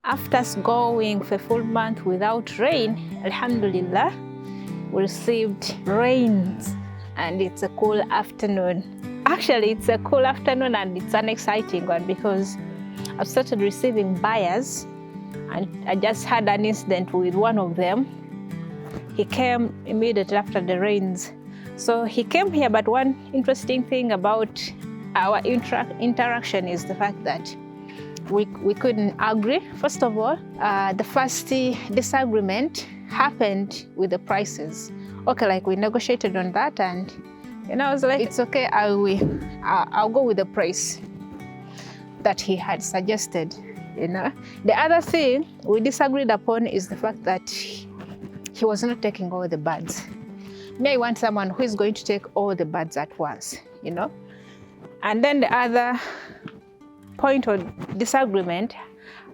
After going for a full month without rain, Alhamdulillah, we received rains and it's a cool afternoon. Actually, it's a cool afternoon and it's an exciting one because I've started receiving buyers, and I just had an incident with one of them. He came immediately after the rains. So he came here, but one interesting thing about our interaction is the fact that we couldn't agree. First of all, the first disagreement happened with the prices. Okay, like we negotiated on that, and I was like, it's okay, I'll go with the price that he had suggested. The other thing we disagreed upon is the fact that he was not taking all the birds. Me, I want someone who is going to take all the birds at once, And then the other point of disagreement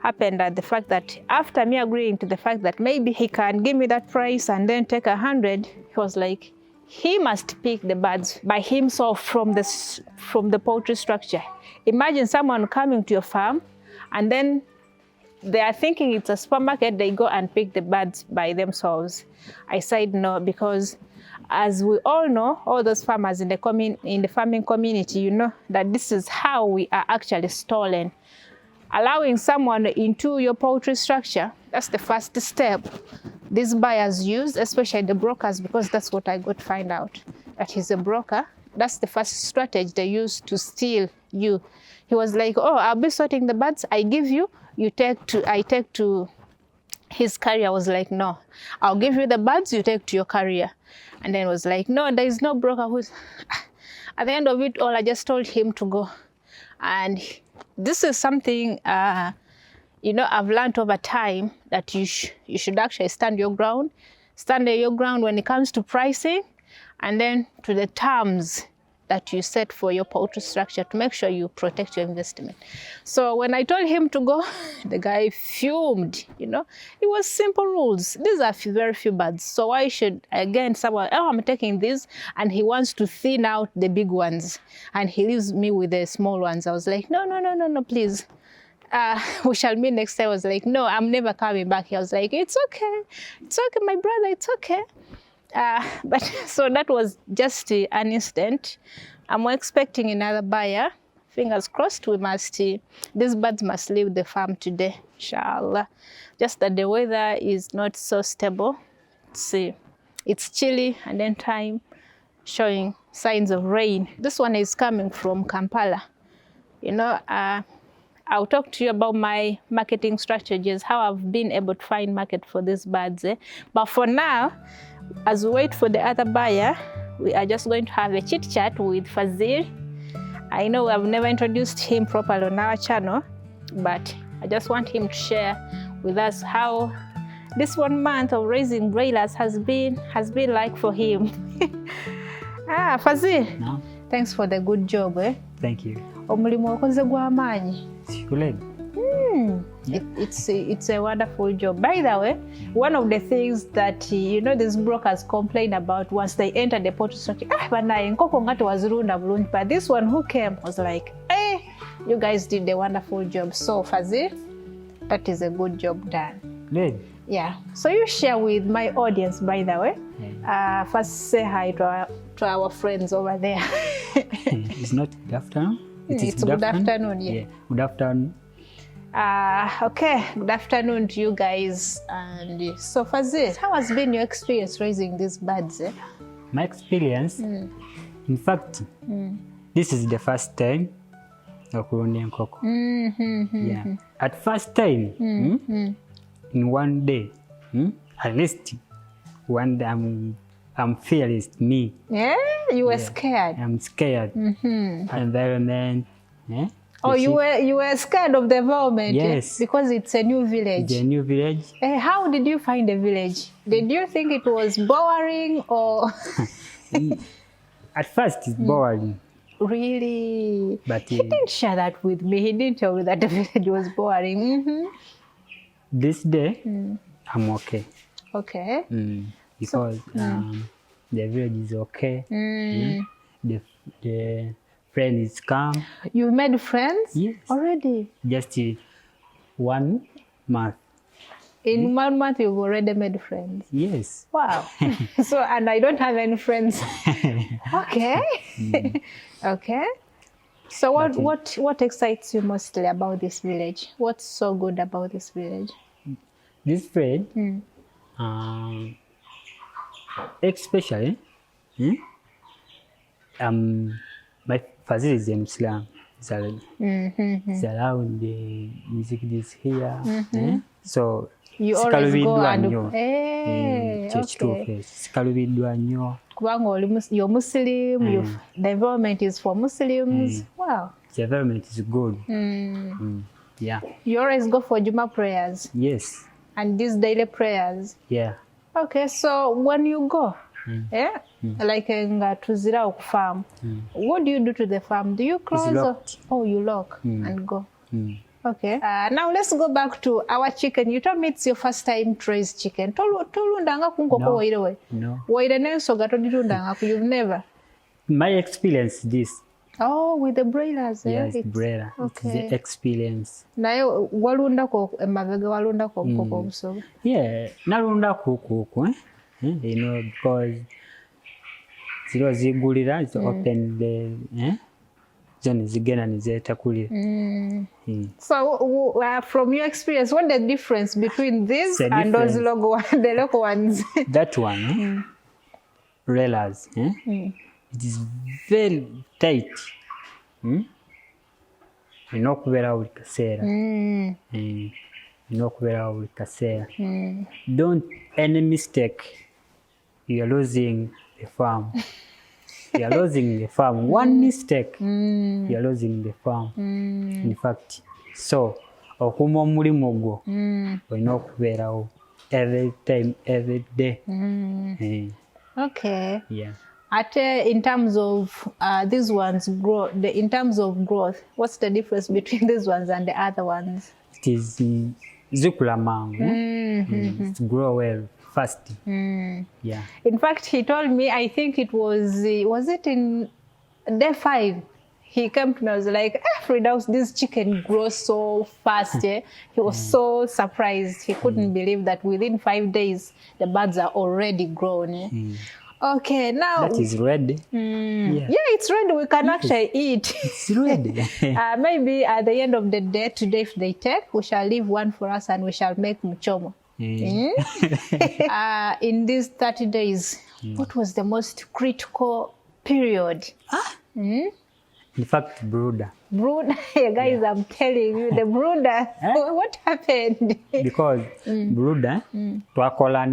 happened at the fact that after me agreeing to the fact that maybe he can give me that price and then take 100, he was like, he must pick the birds by himself from the poultry structure. Imagine someone coming to your farm and then they are thinking it's a supermarket, they go and pick the birds by themselves. I said no, because as we all know, all those farmers in the farming community, that this is how we are actually stolen. Allowing someone into your poultry structure, that's the first step these buyers use, especially the brokers, because that's what I got to find out, that he's a broker. That's the first strategy they use to steal you. He was like, oh, I'll be sorting the birds, I give you, I take to his carrier. I was like, no, I'll give you the birds, you take to your carrier. And then it was like, no, there is no broker who's... At the end of it all, I just told him to go. And this is something, I've learned over time, that you should actually stand your ground. Stand your ground when it comes to pricing, and then to the terms that you set for your poultry structure to make sure you protect your investment. So when I told him to go, the guy fumed, It was simple rules. These are very few birds. So why should, again, someone, oh, I'm taking this, and he wants to thin out the big ones, and he leaves me with the small ones. I was like, no, please. We shall meet next time. I was like, no, I'm never coming back. He was like, it's okay, my brother, it's okay. But so that was just an incident. I'm expecting another buyer. Fingers crossed, these birds must leave the farm today, inshallah. Just that the weather is not so stable. It's chilly, and then time showing signs of rain. This one is coming from Kampala. I'll talk to you about my marketing strategies, how I've been able to find market for these birds. But for now, as we wait for the other buyer, we are just going to have a chit chat with Fazil. I know I've never introduced him properly on our channel, but I just want him to share with us how this 1 month of raising broilers has been like for him. Fazil, no? Thanks for the good job. Thank you. Omulimu okoze gw'amaanyi. Yeah. It's a wonderful job. By the way, one of the things that these brokers complain about once they enter the poultry structure, but this one who came was like, hey, you guys did a wonderful job. So Fazil, that is a good job done. Good. Yeah. So you share with my audience, by the way. Yeah. First say hi to our friends over there. It's not good afternoon. It's good afternoon. Yeah. Good afternoon. Okay, good afternoon to you guys. And so Fazil, how has been your experience raising these birds? My experience, in fact, this is the first time of running cocoa. Yeah. At first time, in one day, at least one day I'm fearless, me. Yeah, you were scared. I'm scared. Environment. Yeah. Oh, you were scared of the environment? Yes. Because it's a new village. It's a new village. How did you find the village? Did you think it was boring or? At first, it's boring. Really? But he didn't share that with me. He didn't tell me that the village was boring. This day, I'm okay. Okay. Because the village is okay. The friend is calm. You made friends? Yes. Already? Just one month. In 1 month, you've already made friends. Yes. Wow. So, and I don't have any friends. Okay. Okay. So what excites you mostly about this village? What's so good about this village? This village, especially, my father is a Muslim. He's allowed the music this here. So you always go and church you're Muslim, the environment is for Muslims. Wow. The environment is good. Yeah. You always go for Juma prayers? Yes. And these daily prayers? Yeah. Okay, so when you go, like in Tuzira farm, what do you do to the farm? Do you close? Or you lock and go? Okay. Now let's go back to our chicken. You told me it's your first time to raise chicken. No. You've never? My experience this. Oh, with the broilers. Yes, broiler. Okay. It's the experience. Nayo walundako emabega walundako nkoko obusoga. Yeah, nalundako kuku, you know, because zero zigulira is open the zone zigena nizeta kulira. So from your experience, what the difference between this and those the local ones? That one, broilers, it is very tight. Inokubera buli kaseera. Inokubera buli kaseera. Don't any mistake, you are losing the farm. You are losing the farm. One mistake, you are losing the farm. In fact, so okuma omulimu gwo olina okubeerawo every time, every day. Okay. Yeah. In terms of these ones grow, in terms of growth, what's the difference between these ones and the other ones? It is zikula mangu. It grow well fast. Yeah. In fact, he told me, I think it was it in day 5? He came to me, I was like, Fridaus, this chicken grows so fast. He was so surprised. He couldn't believe that within 5 days, the birds are already grown. Okay, now... That is ready. Yeah, it's ready. We can actually eat. It's ready. Maybe at the end of the day, today, if they take, we shall leave one for us and we shall make mchomo. In these 30 days, what was the most critical period? In fact, brooder. Brooder, guys, I'm telling you, the brooder. What happened? Because brooder, twakola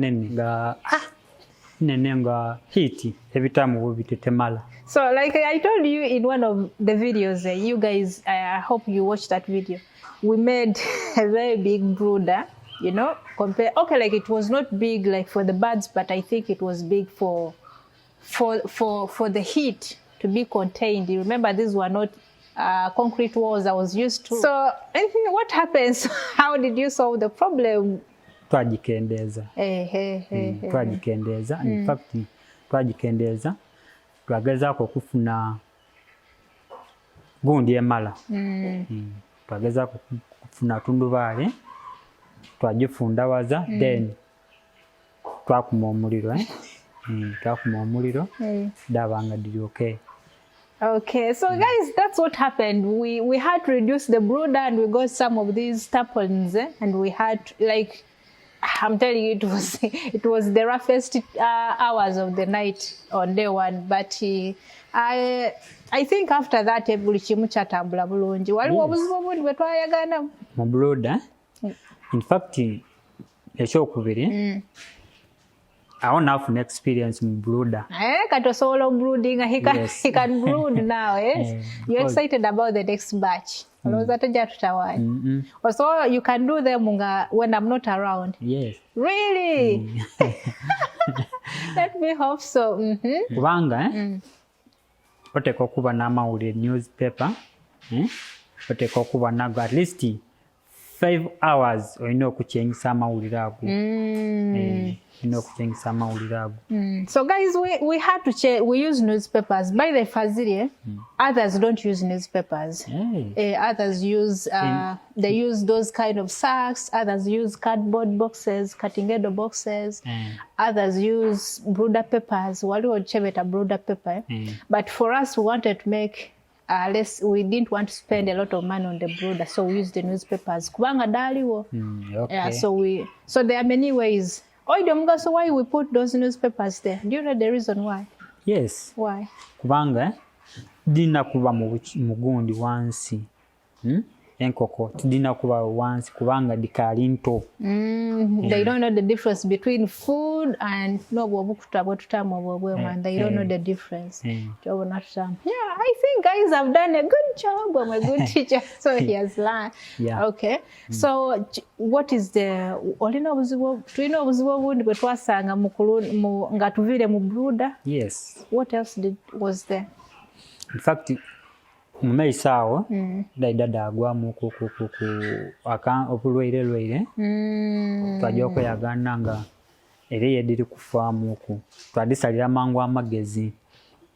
nene nga heat every time we tetemala. So like I told you in one of the videos, you guys, I hope you watched that video. We made a very big brooder, you know, like it was not big like for the birds, but I think it was big for the heat to be contained. You remember these were not concrete walls I was used to. So what happens? How did you solve the problem? Twagikendeza. Twagikendeza. In fact, twagikendeza. Twagezaako okufuna gundi emala. Twagezaako okufuna tundubaale. Twagifundawaza. Then twakuma omuliro. Twakuma omuliro. Dabanga diri okay. Okay, so guys, that's what happened. We had to reduce the brooder and we got some of these tarpaulins, and we had like, I'm telling you, it was the roughest hours of the night on day 1. But I think after that, every chimu chatambula bulungi. Waliwo obuzibu obundi bwe twayagana mu brooder. In fact, ekyokubiri, I don't have an experience in brooder. Kato solo brooding, he can brood now. You're excited about the next batch. Also, you can do them when I'm not around. Yes. Really? Let me hope so. Kubanga, oteka okuba n'amawulire newspaper, oteka okuba nago at least 5 hours olina okukyengisa amawulire ago. So guys, we had to check. We use newspapers. By the Fazili, others don't use newspapers. Others use they use those kind of sacks. Others use cardboard boxes, cutting boxes. Others use brooder papers. Waliwo chebeta brooder paper. But for us, we wanted to make less. We didn't want to spend a lot of money on the brooder, so we used the newspapers. Kubanga daliwo. Yeah. So there are many ways. So why we put those newspapers there? Do you know the reason why? Yes. Why? Kubanga dina kuba mugundi wansi. Enkoko dina kuba wansi kubanga dikali nto. They don't know the difference between food and no and they don't know the difference. Yeah, I think guys have done a good job. I'm a good teacher, so he has learned. Yeah. Okay. So what is the Yes. What else was there? In fact, mumeisawo dada agwamu ku obulwaire twajja okweyagana nga era yediri kufaamu ku twadisalira mangu amagezi.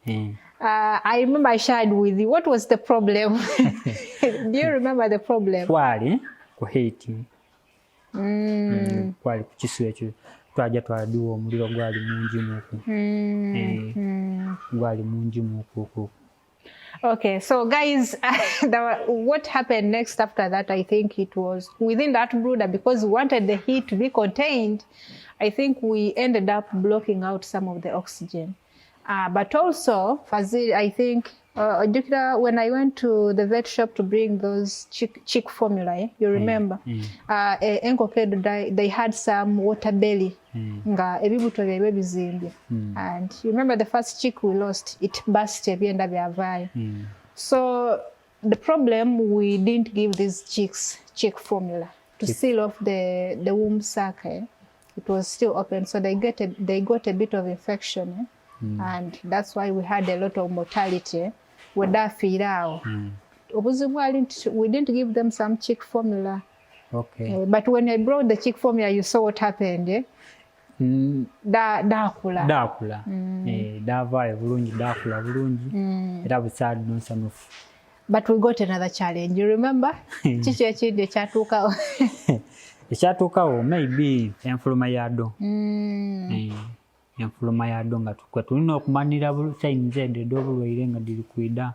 I remember I shared with you. What was the problem? Do you remember the problem? Kwali ku hate. Kwali ku kisu ekyo twajja twadiwa omuliro gwali mungi muku. Gwali mungi muku. Okay, so guys, what happened next after that, I think it was within that brooder, because we wanted the heat to be contained, I think we ended up blocking out some of the oxygen. But also, Fazil, I think, when I went to the vet shop to bring those chick formula, you remember, they had some water belly. And you remember the first chick we lost, it burst. So the problem, we didn't give these chicks chick formula to seal off the womb sac. It was still open, so they got a bit of infection. And that's why we had a lot of mortality. We didn't give them some chick formula. Okay. But when I brought the chick formula, you saw what happened. Dakula. But we got another challenge. You remember? Maybe enfuluma yado. Enfuluma yado nga tulina okumanira bulutayinze obulwaire nga diri kwida.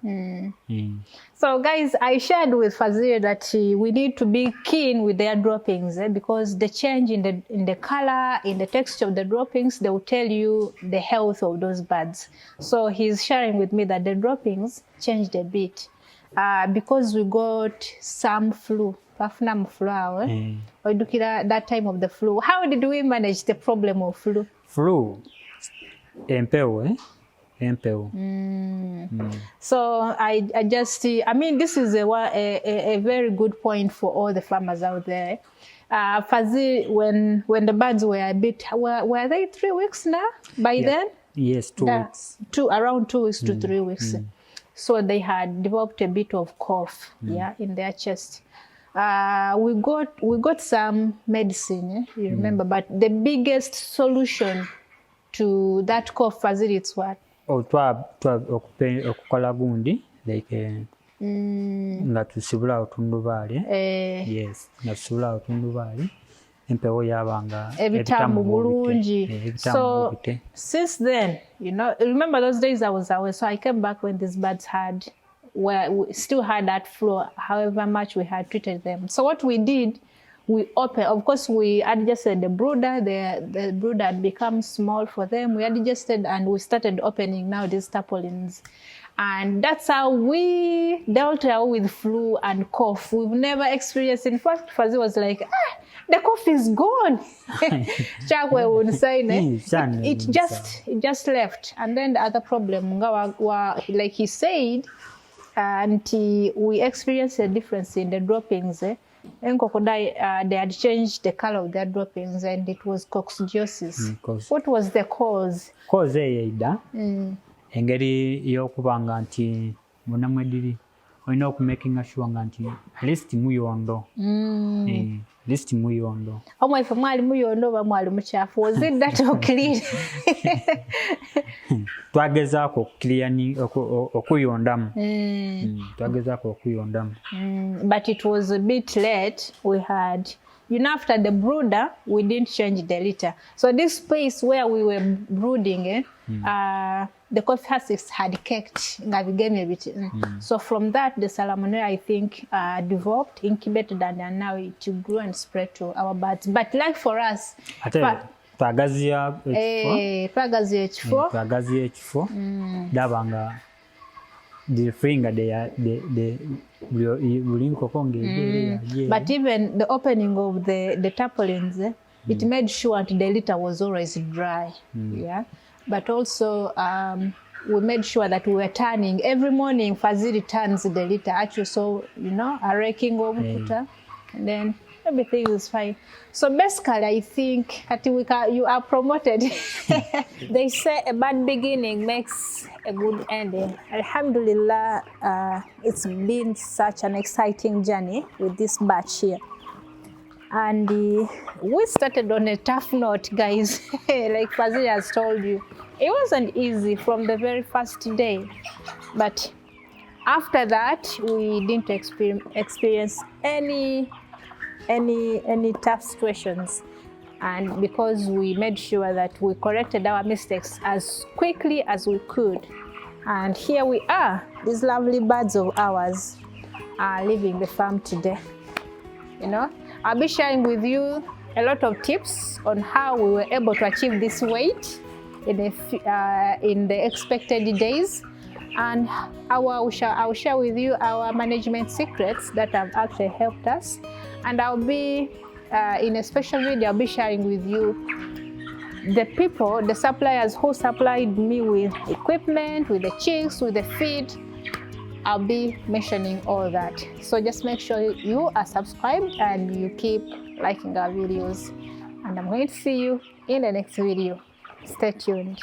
So guys, I shared with Fazil that we need to be keen with their droppings because the change in the color, in the texture of the droppings, they will tell you the health of those birds. So he's sharing with me that the droppings changed a bit because we got some flu. That time of the flu. How did we manage the problem of flu? Empewo. So I mean, this is a very good point for all the farmers out there. Fazil, when the birds were a bit, were they 3 weeks now by then? Yes, 2 weeks. Around 2 weeks to 3 weeks. So they had developed a bit of cough, in their chest. We got some medicine, you remember, but the biggest solution to that cough, Fazil, it's what? Okukola gundi, like nga tusibula otundubali. Yes, nga tusibula otundubali. Empewo yabanga ebitamu bulungi. So since then, remember those days I was away, so I came back when these birds we still had that flu, however much we had treated them. So what we did, we opened, of course, we adjusted the brooder. The brooder had become small for them. We adjusted and we started opening now these tarpaulins. And that's how we dealt with flu and cough. We've never experienced. In fact, Fazil was like, the cough is gone. Chakwe would say, it just left. And then the other problem, like he said, and we experienced a difference in the droppings. They had changed the color of their droppings, and it was coccidiosis. What was the cause? Cause engeri yokubanga nti munamwediri olina okumakinga sure nga nti at least muyondo. At least muyondo. Omwaife mwali muyondo oba mwali mukyafu? Was it that or clean? Twagezaako okuyondamu. Twagezaako okuyondamu. But it was a bit late. We had, after the brooder, we didn't change the litter. So this space where we were brooding, the coffee husks had caked. So from that, the salmonella, I think, developed, incubated, and now it grew and spread to our birds. But like for us, twagazia ekifo dabanga difinga but even the opening of the tarpaulins, it made sure that the litter was always dry. Yeah, but also we made sure that we were turning every morning. Fazili turns the litter actually, so a raking of water, and then everything is fine. So basically, I think that you are promoted. They say a bad beginning makes a good ending. Alhamdulillah, it's been such an exciting journey with this batch here. And we started on a tough note, guys. Like Fazil has told you, it wasn't easy from the very first day. But after that, we didn't experience any tough situations, and because we made sure that we corrected our mistakes as quickly as we could, and here we are, these lovely birds of ours are leaving the farm today. I'll be sharing with you a lot of tips on how we were able to achieve this weight in the expected days, and I'll share with you our management secrets that have actually helped us. And I'll be, in a special video, I'll be sharing with you the suppliers who supplied me with equipment, with the chicks, with the feed. I'll be mentioning all that. So just make sure you are subscribed and you keep liking our videos. And I'm going to see you in the next video. Stay tuned.